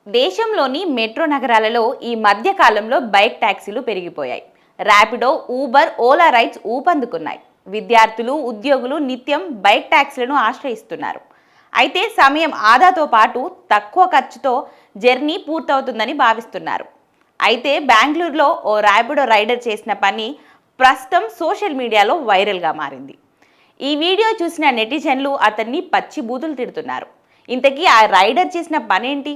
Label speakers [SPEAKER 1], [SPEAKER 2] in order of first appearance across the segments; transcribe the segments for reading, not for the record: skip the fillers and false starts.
[SPEAKER 1] దేశంలోని మెట్రో నగరాలలో ఈ మధ్య కాలంలో బైక్ ట్యాక్సీలు పెరిగిపోయాయి. ర్యాపిడో, ఊబర్, ఓలా రైడ్స్ ఊపందుకున్నాయి. విద్యార్థులు, ఉద్యోగులు నిత్యం బైక్ ట్యాక్సీలను ఆశ్రయిస్తున్నారు. అయితే సమయం ఆదాతో పాటు తక్కువ ఖర్చుతో జర్నీ పూర్తవుతుందని భావిస్తున్నారు. అయితే బెంగళూరులో ఓ ర్యాపిడో రైడర్ చేసిన పని ప్రస్తుతం సోషల్ మీడియాలో వైరల్గా మారింది. ఈ వీడియో చూసిన నెటిజన్లు అతన్ని పచ్చి బూతులు తిడుతున్నారు. ఇంతకీ ఆ రైడర్ చేసిన పనేంటి?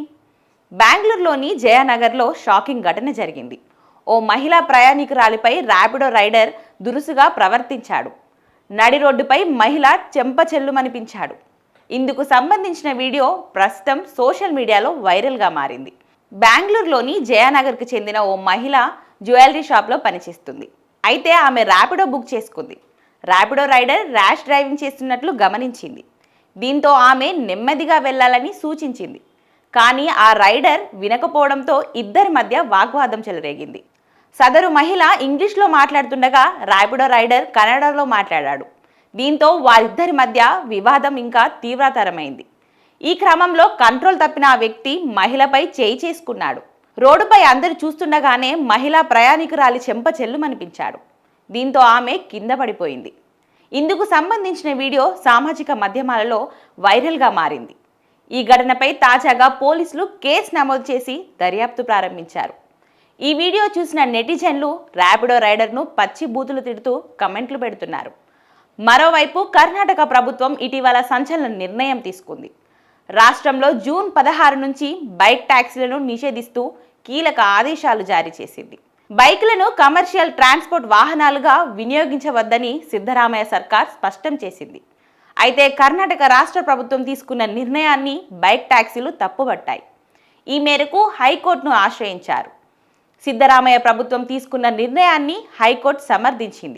[SPEAKER 1] బెంగళూరులోని జయనగర్లో షాకింగ్ ఘటన జరిగింది. ఓ మహిళా ప్రయాణికురాలిపై ర్యాపిడో రైడర్ దురుసుగా ప్రవర్తించాడు. నడి రోడ్డుపై మహిళ చెంపచెల్లుమనిపించాడు. ఇందుకు సంబంధించిన వీడియో ప్రస్తుతం సోషల్ మీడియాలో వైరల్గా మారింది. బెంగళూరులోని జయనగర్కు చెందిన ఓ మహిళ జ్యువెలరీ షాప్లో పనిచేస్తుంది. అయితే ఆమె ర్యాపిడో బుక్ చేసుకుంది. ర్యాపిడో రైడర్ ర్యాష్ డ్రైవింగ్ చేస్తున్నట్లు గమనించింది. దీంతో ఆమె నెమ్మదిగా వెళ్లాలని సూచించింది. కానీ ఆ రైడర్ వినకపోవడంతో ఇద్దరి మధ్య వాగ్వాదం చెలరేగింది. సదరు మహిళ ఇంగ్లీష్లో మాట్లాడుతుండగా ర్యాపిడో రైడర్ కన్నడలో మాట్లాడాడు. దీంతో వారిద్దరి మధ్య వివాదం ఇంకా తీవ్రతరమైంది. ఈ క్రమంలో కంట్రోల్ తప్పిన ఆ వ్యక్తి మహిళపై చేయి చేసుకున్నాడు. రోడ్డుపై అందరు చూస్తుండగానే మహిళా ప్రయాణికురాలి చెంప చెల్లుమనిపించాడు. దీంతో ఆమె కింద పడిపోయింది. ఇందుకు సంబంధించిన వీడియో సామాజిక మాధ్యమాలలో వైరల్గా మారింది. ఈ ఘటనపై తాజాగా పోలీసులు కేసు నమోదు చేసి దర్యాప్తు ప్రారంభించారు. ఈ వీడియో చూసిన నెటిజన్లు ర్యాపిడో రైడర్ను పచ్చి బూతులు తిడుతూ కమెంట్లు పెడుతున్నారు. మరోవైపు కర్ణాటక ప్రభుత్వం ఇటీవల సంచలన నిర్ణయం తీసుకుంది. రాష్ట్రంలో జూన్ 16 నుంచి బైక్ ట్యాక్సీలను నిషేధిస్తూ కీలక ఆదేశాలు జారీ చేసింది. బైకులను కమర్షియల్ ట్రాన్స్పోర్ట్ వాహనాలుగా వినియోగించవద్దని సిద్ధరామయ్య సర్కార్ స్పష్టం చేసింది. అయితే కర్ణాటక రాష్ట్ర ప్రభుత్వం తీసుకున్న నిర్ణయాన్ని బైక్ ట్యాక్సీలు తప్పుబట్టాయి. ఈ మేరకు హైకోర్టును ఆశ్రయించారు. సిద్ధరామయ్య ప్రభుత్వం తీసుకున్న నిర్ణయాన్ని హైకోర్టు సమర్థించింది.